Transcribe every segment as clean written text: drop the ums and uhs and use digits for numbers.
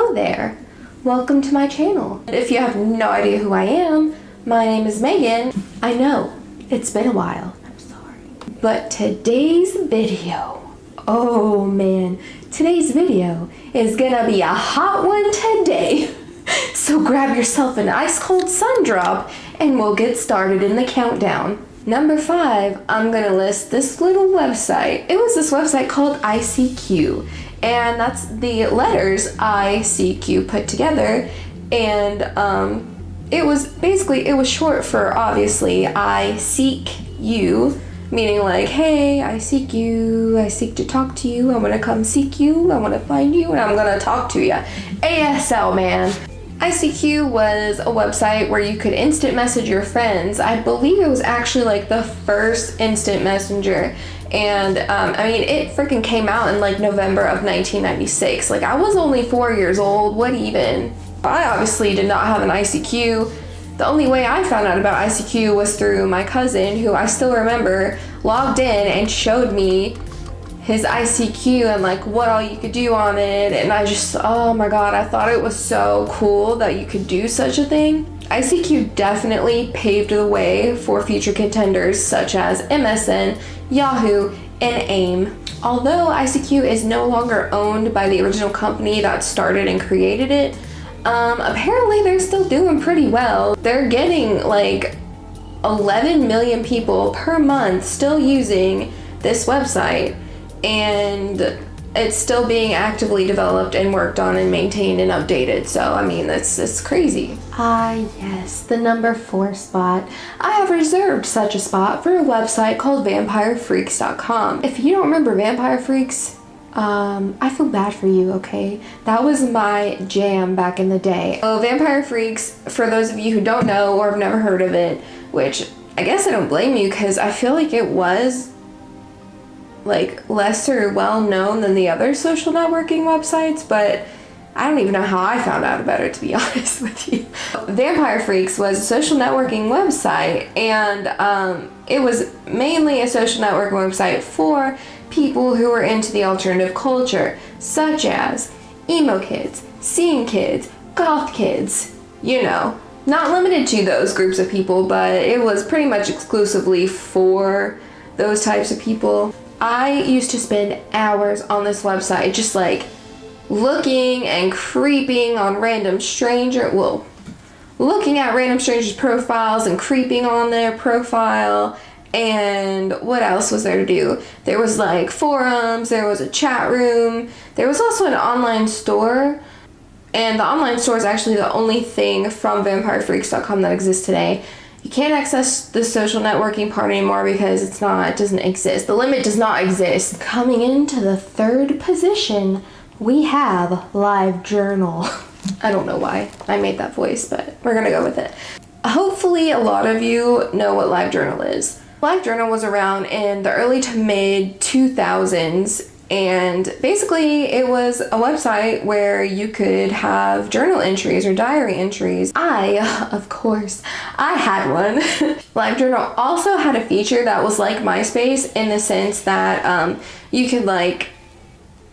Hello there, welcome to my channel. If you have no idea who I am, my name is Megan. I know, it's been a while, I'm sorry. But today's video, oh man, today's video is gonna be a hot one today. So grab yourself an ice cold sun drop and we'll get started in the countdown. Number 5, I'm gonna list this little website. It was this website called ICQ, and that's the letters ICQ put together, and it was short for, obviously, I seek you, meaning like, hey, I seek you, I seek to talk to you, I wanna come seek you, I wanna find you, and I'm gonna talk to you. ASL, man. ICQ was a website where you could instant message your friends. I believe it was actually like the first instant messenger. And I mean, it freaking came out in like November of 1996. Like, I was only 4 years old, what even? I obviously did not have an ICQ. The only way I found out about ICQ was through my cousin, who I still remember logged in and showed me his ICQ and like what all you could do on it, and I just, oh my god, I thought it was so cool that you could do such a thing. ICQ definitely paved the way for future contenders such as MSN, Yahoo, and AIM. Although ICQ is no longer owned by the original company that started and created it, apparently they're still doing pretty well. They're getting like 11 million people per month still using this website, and it's still being actively developed and worked on and maintained and updated. So I mean, it's crazy. Ah yes, the number 4 spot. I have reserved such a spot for a website called vampirefreaks.com. If you don't remember Vampire Freaks, I feel bad for you, okay? That was my jam back in the day. So Vampire Freaks, for those of you who don't know or have never heard of it, which I guess I don't blame you, because I feel like it was like lesser well known than the other social networking websites, but I don't even know how I found out about it, to be honest with you. Vampire Freaks was a social networking website, and it was mainly a social networking website for people who were into the alternative culture, such as emo kids, scene kids, goth kids, you know. Not limited to those groups of people, but it was pretty much exclusively for those types of people. I used to spend hours on this website just like looking and creeping on looking at random strangers' profiles and creeping on their profile. And what else was there to do? There was like forums, there was a chat room, there was also an online store. And the online store is actually the only thing from vampirefreaks.com that exists today. You can't access the social networking part anymore because it doesn't exist. The limit does not exist. Coming into the 3rd position, we have LiveJournal. I don't know why I made that voice, but we're gonna go with it. Hopefully a lot of you know what LiveJournal is. LiveJournal was around in the early to mid 2000s, and basically it was a website where you could have journal entries or diary entries. Of course, I had one. LiveJournal also had a feature that was like MySpace in the sense that you could like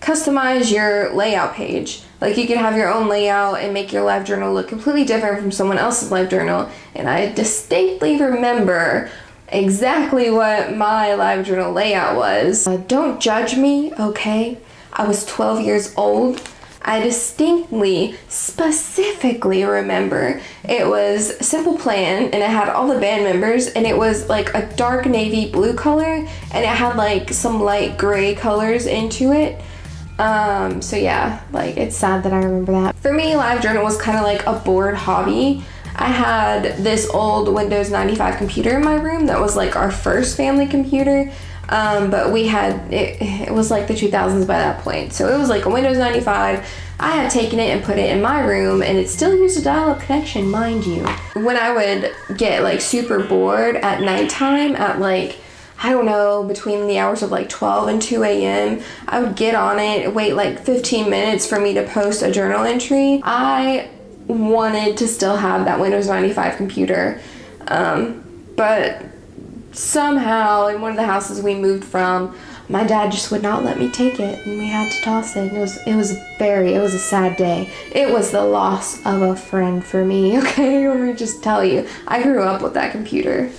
customize your layout page. Like, you could have your own layout and make your LiveJournal look completely different from someone else's LiveJournal. And I distinctly remember exactly what my LiveJournal layout was. Don't judge me, okay? I was 12 years old. I distinctly, specifically remember it was Simple Plan, and it had all the band members, and it was like a dark navy blue color, and it had like some light gray colors into it. So yeah, like, it's sad that I remember that. For me, LiveJournal was kind of like a bored hobby. I had this old Windows 95 computer in my room that was like our first family computer, but we had, it was like the 2000s by that point, so it was like a Windows 95. I had taken it and put it in my room, and it still used a dial-up connection, mind you. When I would get like super bored at nighttime at like, I don't know, between the hours of like 12 and 2 a.m., I would get on it, wait like 15 minutes for me to post a journal entry. I wanted to still have that Windows 95 computer, but somehow in one of the houses we moved from, my dad just would not let me take it, and we had to toss it. It was a sad day. It was the loss of a friend for me, okay? Let me just tell you. I grew up with that computer.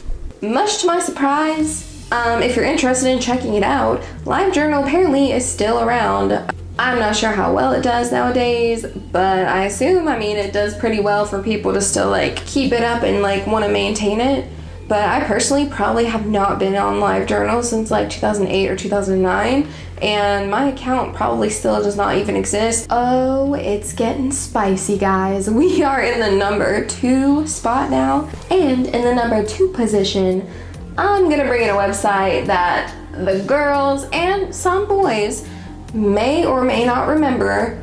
Much to my surprise, if you're interested in checking it out, LiveJournal apparently is still around. I'm not sure how well it does nowadays, but I assume, it does pretty well for people to still like keep it up and like want to maintain it. But I personally probably have not been on LiveJournal since like 2008 or 2009, and my account probably still does not even exist. Oh, it's getting spicy, guys. We are in the number 2 spot now, and in the number 2 position, I'm gonna bring in a website that the girls and some boys may or may not remember,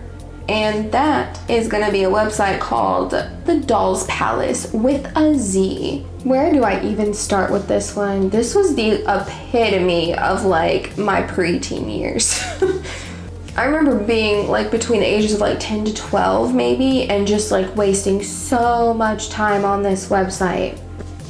and that is gonna be a website called The Doll's Palace with a Z. Where do I even start with this one? This was the epitome of like my preteen years. I remember being like between the ages of like 10 to 12 maybe, and just like wasting so much time on this website.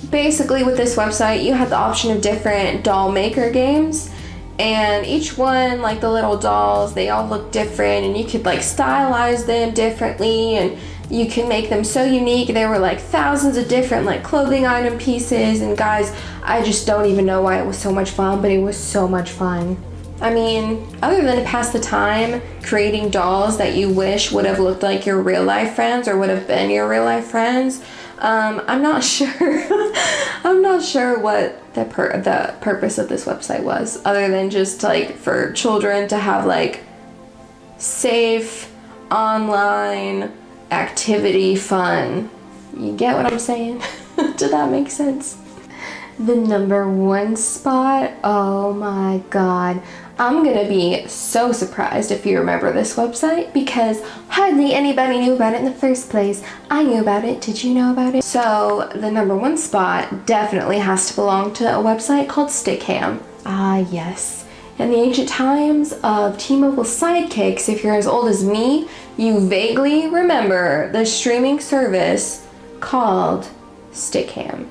Basically with this website, you had the option of different doll maker games, and each one, like the little dolls, they all look different, and you could like stylize them differently, and you can make them so unique. There were like thousands of different like clothing item pieces, and guys, I just don't even know why it was so much fun, but it was so much fun. Other than to pass the time, creating dolls that you wish would have looked like your real life friends or would have been your real life friends, I'm not sure. I'm not sure what the purpose of this website was, other than just like for children to have like safe online activity fun. You get what I'm saying? Did that make sense? The number 1 spot, oh my god. I'm gonna be so surprised if you remember this website, because hardly anybody knew about it in the first place. I knew about it. Did you know about it? So the number 1 spot definitely has to belong to a website called Stickam. Ah, yes. In the ancient times of T-Mobile Sidekicks, if you're as old as me, you vaguely remember the streaming service called Stickam.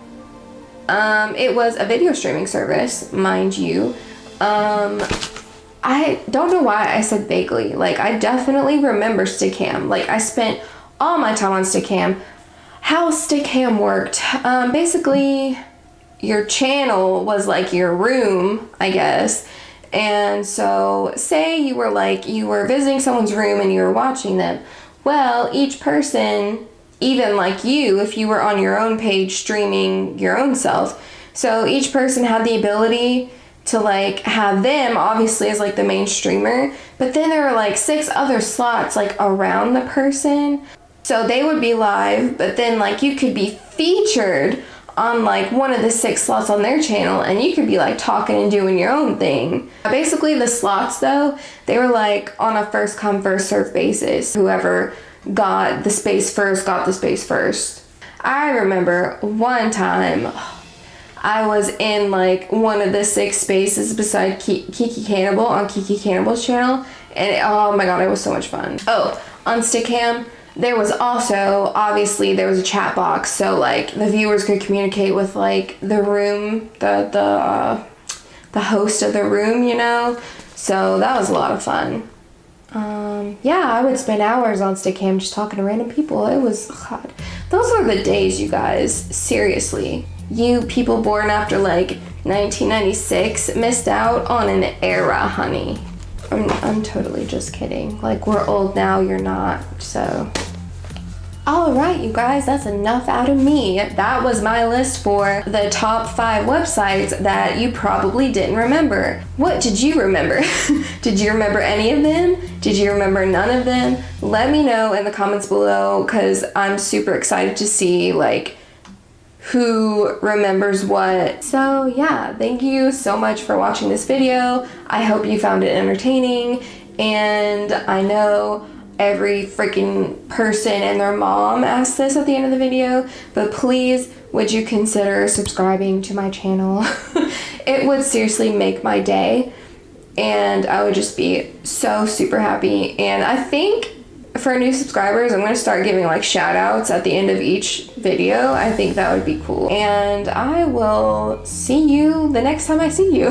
It was a video streaming service, mind you. I don't know why I said vaguely. Like, I definitely remember Stickam. Like, I spent all my time on Stickam. How Stickam worked, basically, your channel was like your room, I guess. And so, say you were visiting someone's room and you were watching them. Well, each person, even like you, if you were on your own page streaming your own self, so each person had the ability to like have them obviously as like the main streamer, but then there were like 6 other slots like around the person, so they would be live, but then like you could be featured on like one of the 6 slots on their channel, and you could be like talking and doing your own thing. Basically the slots though, they were like on a first come first serve basis. Whoever got the space first got the space first. I remember one time I was in like one of the 6 spaces beside Kiki Cannibal on Kiki Cannibal's channel, and oh my god, it was so much fun. Oh, on Stickam, there was also, obviously there was a chat box, so like the viewers could communicate with like the room, the host of the room, you know? So that was a lot of fun. Yeah, I would spend hours on Stickam just talking to random people. It was, god, those were the days, you guys, seriously. You people born after like 1996 missed out on an era, honey. I'm totally just kidding. Like, we're old now, you're not, so. Alright, you guys, that's enough out of me. That was my list for the top 5 websites that you probably didn't remember. What did you remember? Did you remember any of them? Did you remember none of them? Let me know in the comments below, because I'm super excited to see, like, who remembers what. So yeah, thank you so much for watching this video. I hope you found it entertaining, and I know every freaking person and their mom asked this at the end of the video, but please, would you consider subscribing to my channel? It would seriously make my day, and I would just be so super happy. And I think for new subscribers, I'm going to start giving like shout outs at the end of each video. I think that would be cool. And I will see you the next time I see you.